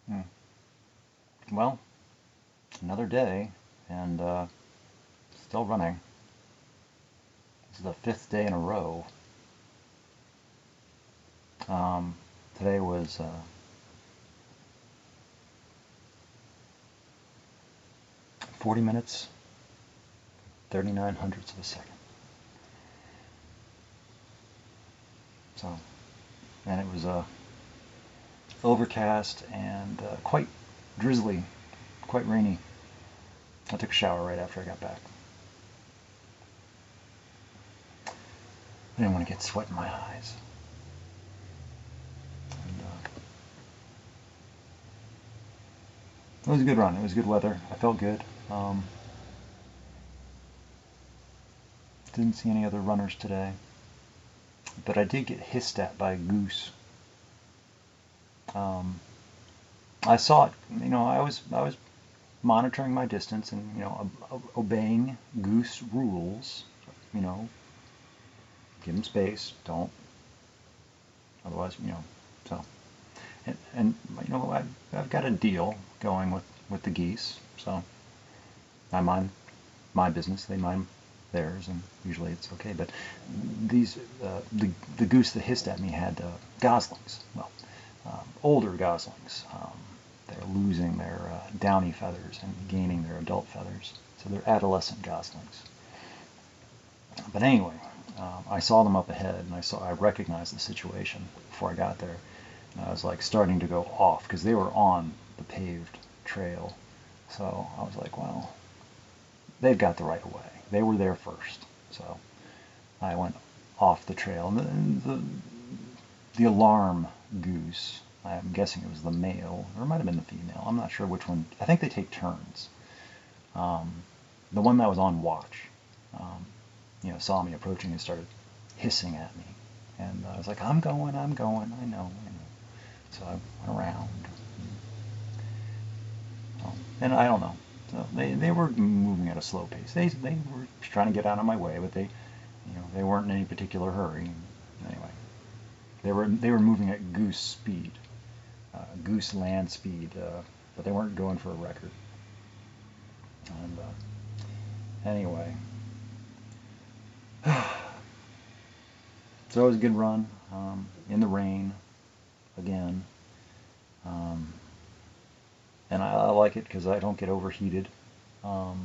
Hmm. Well, another day, and still running. This is the fifth day in a row. Um, Today was 40 minutes, 39 hundredths of a second. So, and it was overcast and quite drizzly, quite rainy. I took a shower right after I got back. I didn't want to get sweat in my eyes. And, it was a good run. It was good weather. I felt good. Didn't see any other runners today, but I did get hissed at by a goose. I saw it. I was monitoring my distance and obeying goose rules. You know, give them space. Don't. Otherwise, So, and I've got a deal going with the geese. So I mind my business. They mind theirs, and usually it's okay. But the goose that hissed at me had goslings. Well, older goslings. They're losing their downy feathers and gaining their adult feathers. So they're adolescent goslings. But anyway, I saw them up ahead, and I recognized the situation before I got there. And I was like starting to go off because they were on the paved trail. So I was like, well, they've got the right of way. They were there first. So I went off the trail. And the alarm goose, I'm guessing it was the male, or it might have been the female. I'm not sure which one. I think they take turns. The one that was on watch, saw me approaching and started hissing at me. And I was like, I'm going, I know. So I went around. And I don't know. So they were moving at a slow pace. They were trying to get out of my way, but they weren't in any particular hurry. Anyway, they were moving at goose speed, goose land speed, but they weren't going for a record. And anyway, so it was a good run in the rain again. And I like it because I don't get overheated. I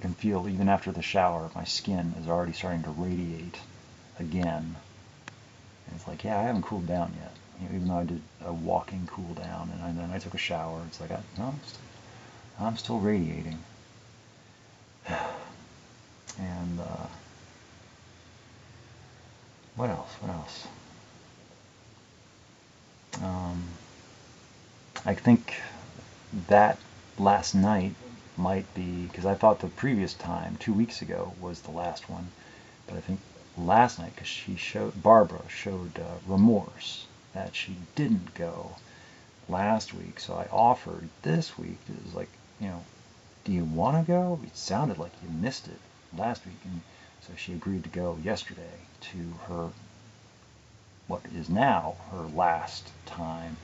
can feel, even after the shower, my skin is already starting to radiate again. And it's like, yeah, I haven't cooled down yet. Even though I did a walking cool down and then I took a shower, it's like, no, I'm still radiating. And what else? I think that last night might be, because I thought the previous time, 2 weeks ago, was the last one. But I think last night, because Barbara showed remorse that she didn't go last week. So I offered this week. It was like, do you want to go? It sounded like you missed it last week. And so she agreed to go yesterday to her, what is now her last time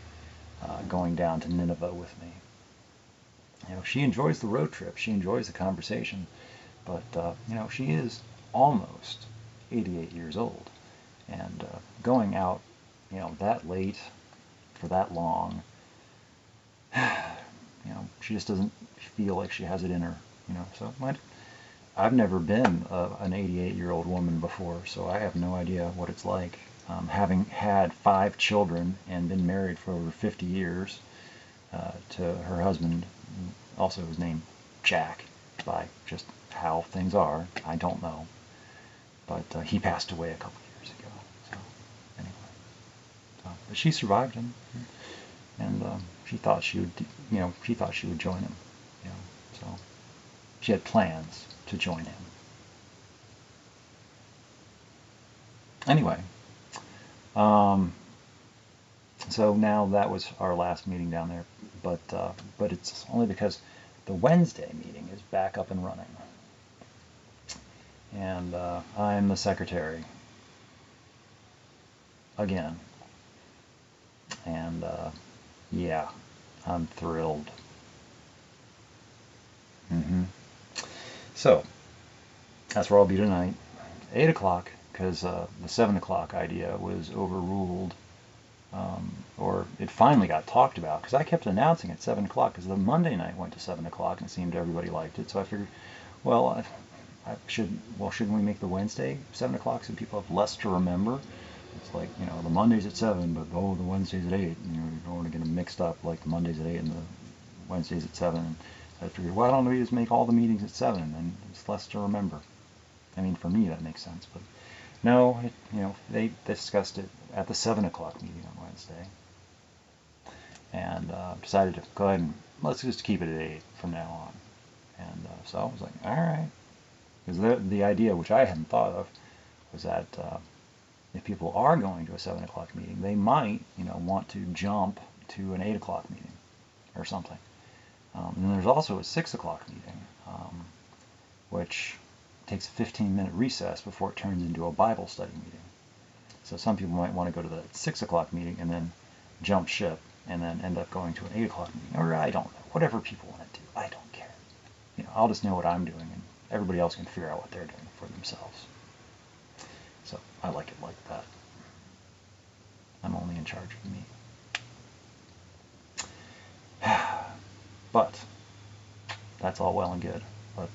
going down to Nineveh with me. She enjoys the road trip. She enjoys the conversation. But, she is almost 88 years old. And going out, that late for that long, she just doesn't feel like she has it in her. So I've never been an 88-year-old woman before, so I have no idea what it's like. Having had 5 children and been married for over 50 years to her husband, also was named Jack, by just how things are. I don't know. But he passed away a couple years ago. So anyway, but she survived him, and she thought she would join him. So she had plans to join him. Anyway, so now that was our last meeting down there, but it's only because the Wednesday meeting is back up and running. And I'm the secretary again. And yeah, I'm thrilled. So, that's where I'll be tonight. 8 o'clock, because the 7 o'clock idea was overruled. Or it finally got talked about, because I kept announcing at 7 o'clock, because the Monday night went to 7 o'clock, and it seemed everybody liked it. So I figured, well, shouldn't we make the Wednesday 7 o'clock so people have less to remember? It's like, the Monday's at 7, but the Wednesday's at 8. And you don't want to get them mixed up, like the Monday's at 8 and the Wednesday's at 7. And I figured, why don't we just make all the meetings at 7, and it's less to remember. I mean, for me, that makes sense, but no, they discussed it at the 7 o'clock meeting on Wednesday, and decided to go ahead and let's just keep it at 8 from now on. And so I was like, all right, because the idea, which I hadn't thought of, was that if people are going to a 7 o'clock meeting, they might, want to jump to an 8 o'clock meeting or something. And then there's also a 6 o'clock meeting, which takes a 15-minute recess before it turns into a Bible study meeting. So some people might want to go to the 6 o'clock meeting and then jump ship and then end up going to an 8 o'clock meeting. Or I don't know, whatever people want to do. I don't care. I'll just know what I'm doing, and everybody else can figure out what they're doing for themselves. So I like it like that. I'm only in charge of me. But that's all well and good. But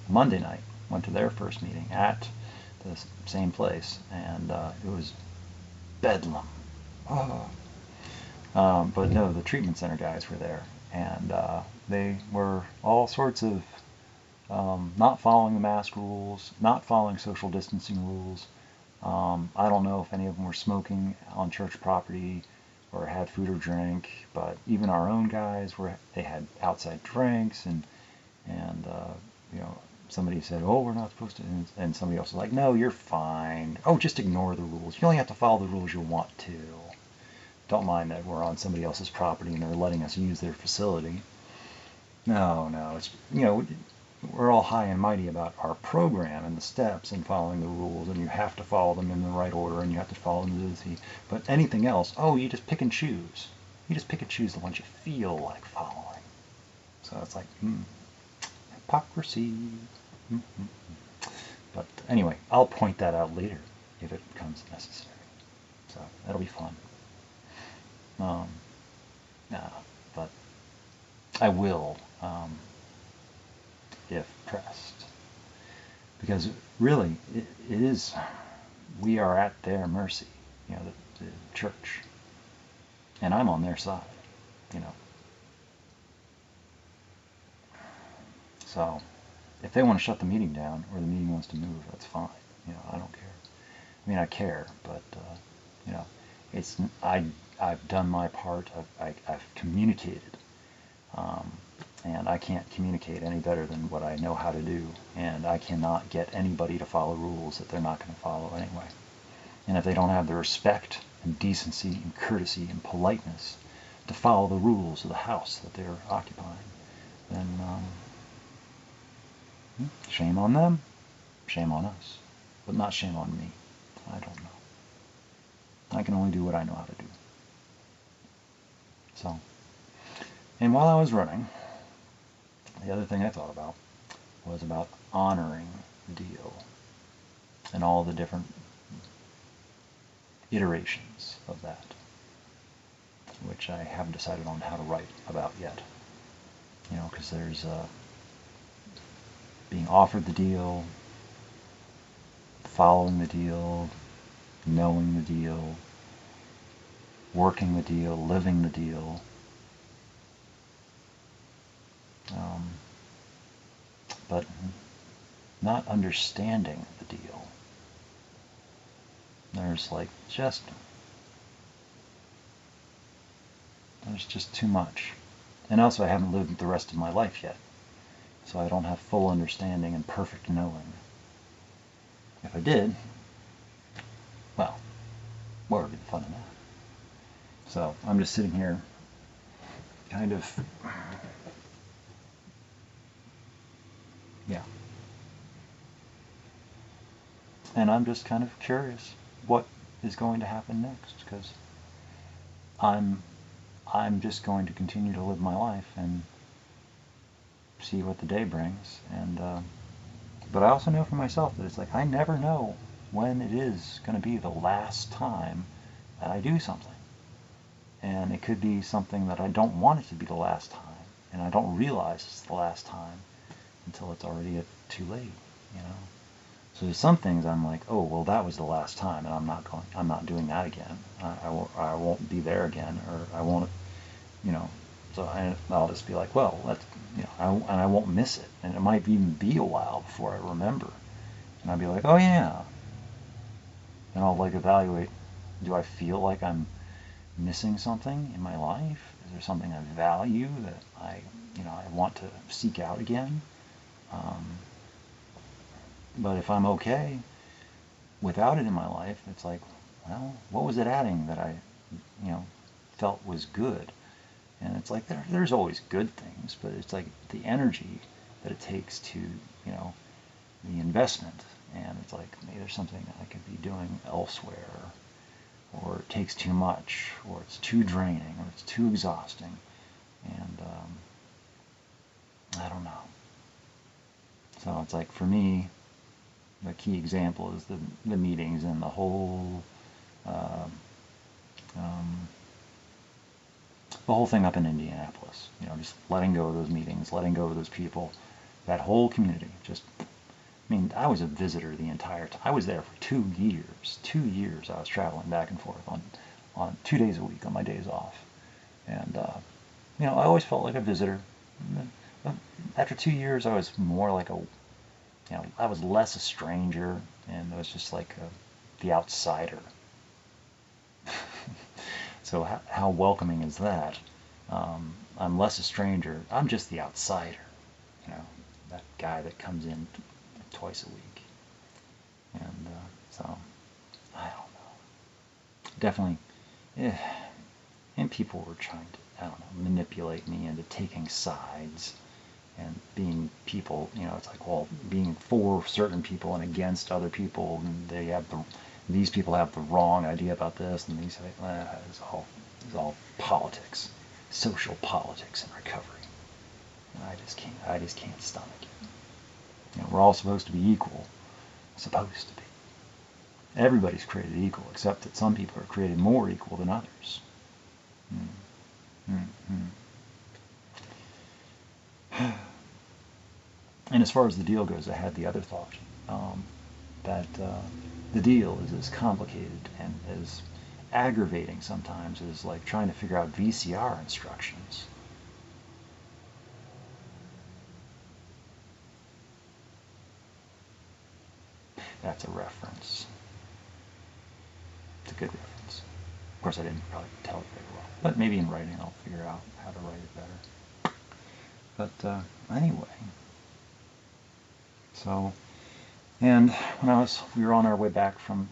Monday night, went to their first meeting at the same place, and it was bedlam. Oh. But no, the treatment center guys were there, and they were all sorts of not following the mask rules, not following social distancing rules. I don't know if any of them were smoking on church property or had food or drink, but even our own guys they had outside drinks, and somebody said, oh, we're not supposed to, and somebody else was like, no, you're fine. Oh, just ignore the rules. You only have to follow the rules you want to. Don't mind that we're on somebody else's property and they're letting us use their facility. No, it's, we're all high and mighty about our program and the steps and following the rules, and you have to follow them in the right order, and you have to follow them to the T. But anything else, you just pick and choose. You just pick and choose the ones you feel like following. So it's like, hypocrisy. But anyway, I'll point that out later if it becomes necessary. So that'll be fun. But I will, if pressed, because really it is, we are at their mercy, the church, and I'm on their side, So if they want to shut the meeting down, or the meeting wants to move, that's fine. I don't care. I mean, I care, but it's I've done my part. I've communicated, and I can't communicate any better than what I know how to do. And I cannot get anybody to follow rules that they're not going to follow anyway. And if they don't have the respect and decency and courtesy and politeness to follow the rules of the house that they're occupying, then shame on them, shame on us, but not shame on me. I don't know. I can only do what I know how to do. So, and while I was running, the other thing I thought about was about honoring the deal and all the different iterations of that, which I haven't decided on how to write about yet. Because there's being offered the deal, following the deal, knowing the deal, working the deal, living the deal, but not understanding the deal. There's just too much. And also I haven't lived the rest of my life yet, so I don't have full understanding and perfect knowing. If I did, well, what would be the fun in that? So I'm just sitting here kind of, yeah. And I'm just kind of curious what is going to happen next, because I'm I'm just going to continue to live my life and see what the day brings. And but I also know for myself that it's like I never know when it is going to be the last time that I do something. And it could be something that I don't want it to be the last time, and I don't realize it's the last time until it's already too late, you know. So there's some things I'm like, oh, well, that was the last time, and I'm not doing that again. I won't be there again, or I won't, you know. So I'll just be like, well, that's, you know, and I won't miss it, and it might even be a while before I remember, and I'll be like, oh yeah, and I'll like evaluate, do I feel like I'm missing something in my life? Is there something I value that I want to seek out again? But if I'm okay without it in my life, it's like, well, what was it adding that I, felt was good? And it's like there's always good things, but it's like the energy that it takes to, the investment. And it's like maybe there's something I could be doing elsewhere, or it takes too much, or it's too draining, or it's too exhausting. And I don't know. So it's like for me, the key example is the meetings and the whole thing up in Indianapolis. Just letting go of those meetings, letting go of those people, that whole community. I was a visitor the entire time. I was there for 2 years. 2 years I was traveling back and forth on 2 days a week on my days off. And, I always felt like a visitor. After 2 years, I was more like I was less a stranger, and I was just like the outsider. So how welcoming is that? I'm less a stranger. I'm just the outsider. That guy that comes in twice a week. And so, I don't know. Definitely, and people were trying to, manipulate me into taking sides and being people, it's like, well, being for certain people and against other people, and these people have the wrong idea about this, and these, it's all politics, social politics in recovery. And I just can't stomach it. We're all supposed to be equal. Supposed to be. Everybody's created equal, except that some people are created more equal than others. And as far as the deal goes, I had the other thought, that the deal is as complicated and as aggravating sometimes as like trying to figure out VCR instructions. That's a reference. It's a good reference. Of course, I didn't probably tell it very well, but maybe in writing I'll figure out how to write it better. But anyway, so, and when we were on our way back from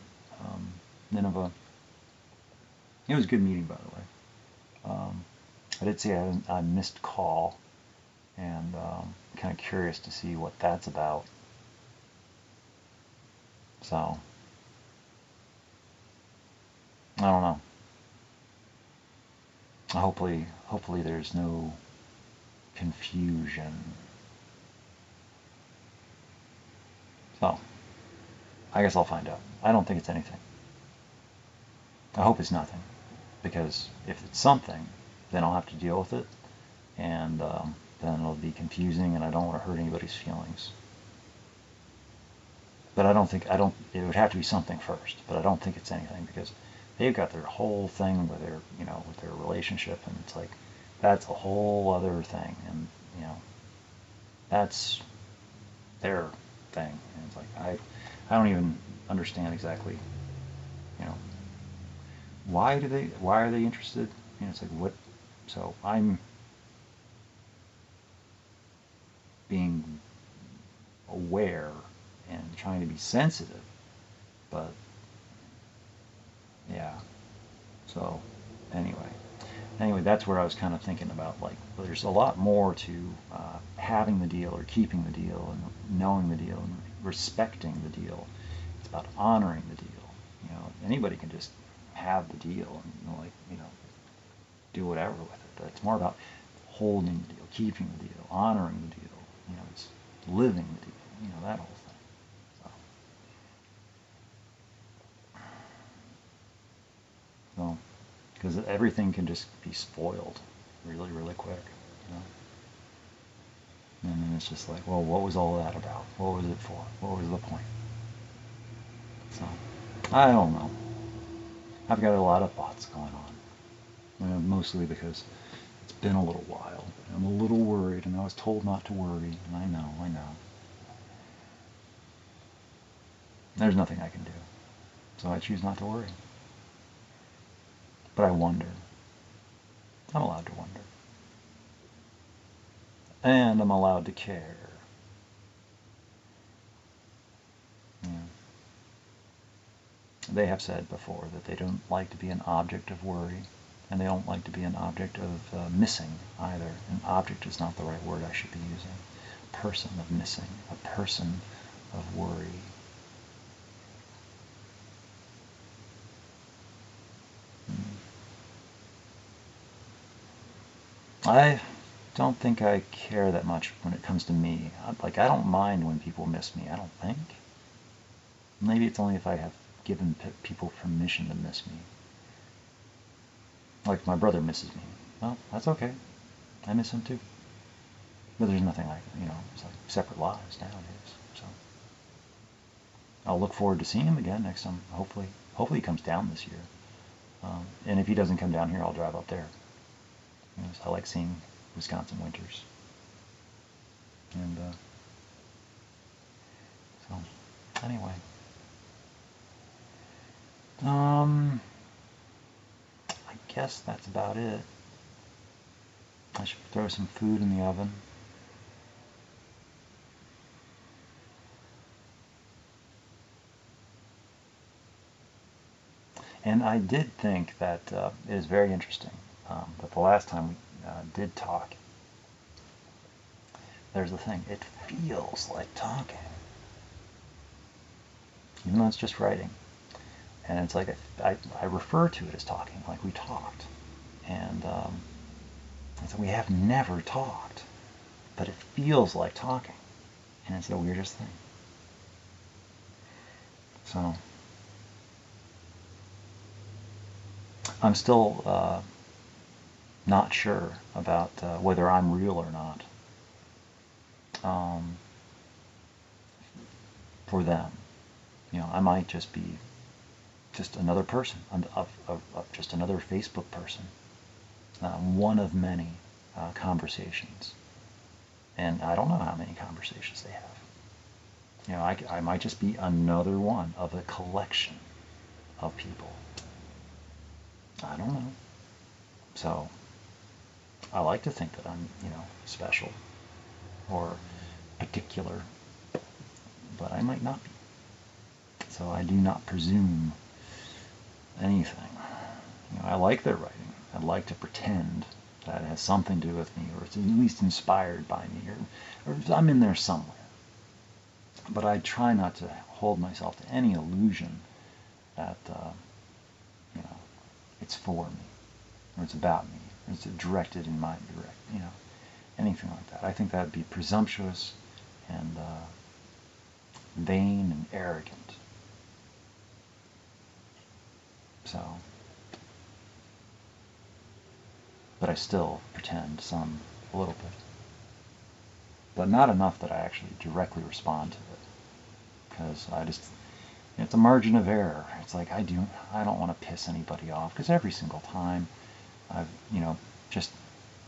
Nineveh, it was a good meeting, by the way. I did see a missed call, and kind of curious to see what that's about. So, I don't know. Hopefully there's no confusion. So, I guess I'll find out. I don't think it's anything. I hope it's nothing, because if it's something, then I'll have to deal with it, and then it'll be confusing, and I don't want to hurt anybody's feelings. But it would have to be something first, but I don't think it's anything, because they've got their whole thing with their relationship, and it's like, that's a whole other thing, and, that's their thing, and it's like, I don't even understand exactly, why are they interested? It's like, what, so I'm being aware and trying to be sensitive, but yeah, so anyway, that's where I was kind of thinking about, like, there's a lot more to having the deal or keeping the deal and knowing the deal and respecting the deal. It's about honoring the deal. Anybody can just have the deal, and do whatever with it. But it's more about holding the deal, keeping the deal, honoring the deal. It's living the deal. That whole thing. So, because everything can just be spoiled really, really quick. And then it's just like, well, what was all that about? What was it for? What was the point? So, I don't know. I've got a lot of thoughts going on. Mostly because it's been a little while. I'm a little worried, and I was told not to worry, and I know. There's nothing I can do. So I choose not to worry. But I wonder. I'm allowed to wonder. And I'm allowed to care. They have said before that they don't like to be an object of worry, and they don't like to be an object of missing either. An object is not the right word I should be using. A person of missing, a person of worry. I don't think I care that much when it comes to me. I don't mind when people miss me, I don't think. Maybe it's only if I have given people permission to miss me. Like my brother misses me. Well, that's okay. I miss him too. But there's nothing like, it's like separate lives nowadays. So I'll look forward to seeing him again next time. Hopefully he comes down this year. And if he doesn't come down here, I'll drive up there. So I like seeing Wisconsin winters. And so anyway. I guess that's about it. I should throw some food in the oven. And I did think that it is very interesting that the last time we did talk, there's the thing, it feels like talking. Even though it's just writing. And it's like I refer to it as talking, like we talked. And so we have never talked, but it feels like talking. And it's the weirdest thing. So I'm still not sure about whether I'm real or not for them. I might just be just another person, just another Facebook person, one of many conversations. And I don't know how many conversations they have. I might just be another one of a collection of people. I don't know. So I like to think that I'm, special or particular, but I might not be. So I do not presume anything. I like their writing. I'd like to pretend that it has something to do with me, or it's at least inspired by me, or I'm in there somewhere. But I try not to hold myself to any illusion that, it's for me, or it's about me, or it's directed in my anything like that. I think that would be presumptuous and vain and arrogant. So, but I still pretend a little bit. But not enough that I actually directly respond to it. Because it's a margin of error. It's like I don't want to piss anybody off, because every single time I've, just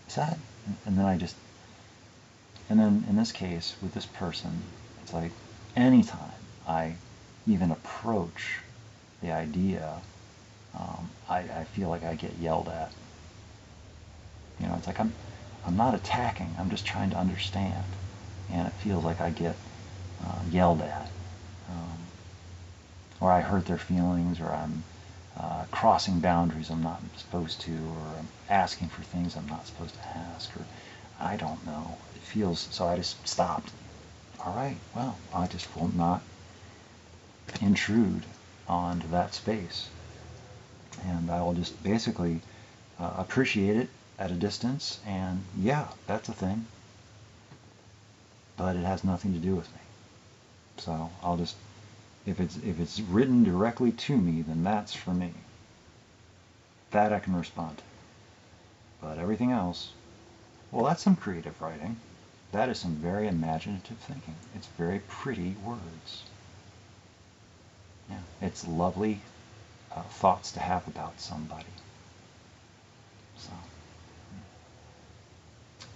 said, and then in this case, with this person, it's like anytime I even approach the idea, I feel like I get yelled at. It's like I'm not attacking, I'm just trying to understand. And it feels like I get yelled at. Or I hurt their feelings, or I'm crossing boundaries I'm not supposed to, or I'm asking for things I'm not supposed to ask, or I don't know. It feels, so I just stopped. All right, well, I just will not intrude onto that space. And I will just basically appreciate it at a distance, and yeah, that's a thing. But it has nothing to do with me. So I'll just, if it's written directly to me, then that's for me. That I can respond to. But everything else, well, that's some creative writing. That is some very imaginative thinking. It's very pretty words. Yeah, it's lovely thoughts to have about somebody. So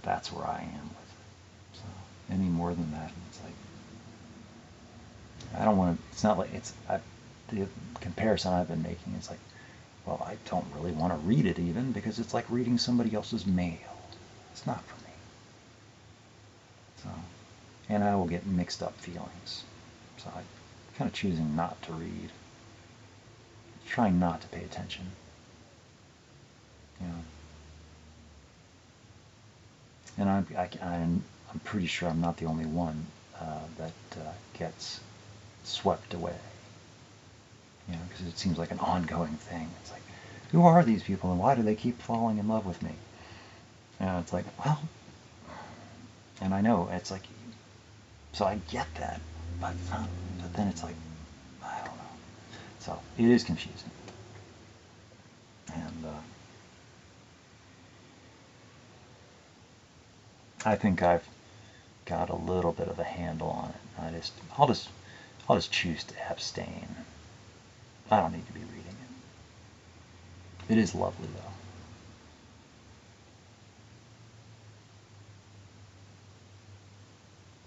that's where I am with it. So any more than that, it's like I don't want to. It's not like the comparison I've been making is like, well, I don't really want to read it even because it's like reading somebody else's mail. It's not for me. So, and I will get mixed up feelings. So I'm kind of choosing not to read. Trying not to pay attention. You know. And I'm pretty sure I'm not the only one that gets swept away. You know, because it seems like an ongoing thing. It's like, who are these people and why do they keep falling in love with me? And it's like, well, and I know it's like, so I get that, but then it's like, I don't know. So it is confusing, and I think I've got a little bit of a handle on it. I'll just choose to abstain. I don't need to be reading it. It is lovely though.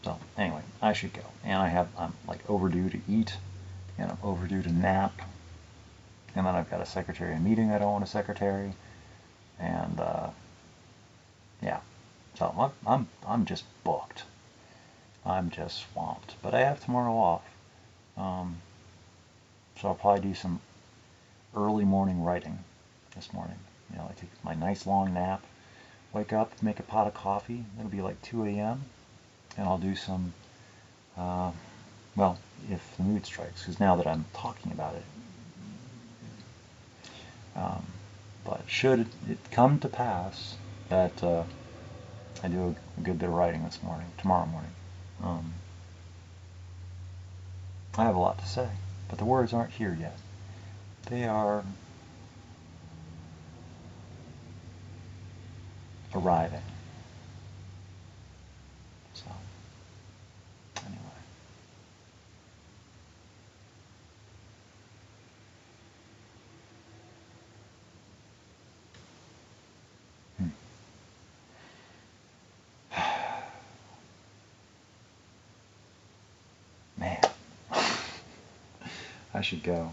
So anyway, I should go. And I'm like overdue to eat, and I'm overdue to nap. And then I've got a secretary meeting I don't want a secretary. And yeah, so I'm just booked. I'm just swamped. But I have tomorrow off. So I'll probably do some early morning writing this morning. You know, I take my nice long nap, wake up, make a pot of coffee. It'll be like 2 a.m. And I'll do some, well, if the mood strikes, because now that I'm talking about it. But should it come to pass that I do a good bit of writing tomorrow morning, I have a lot to say, but the words aren't here yet. They are arriving. So, anyway. Man, I should go.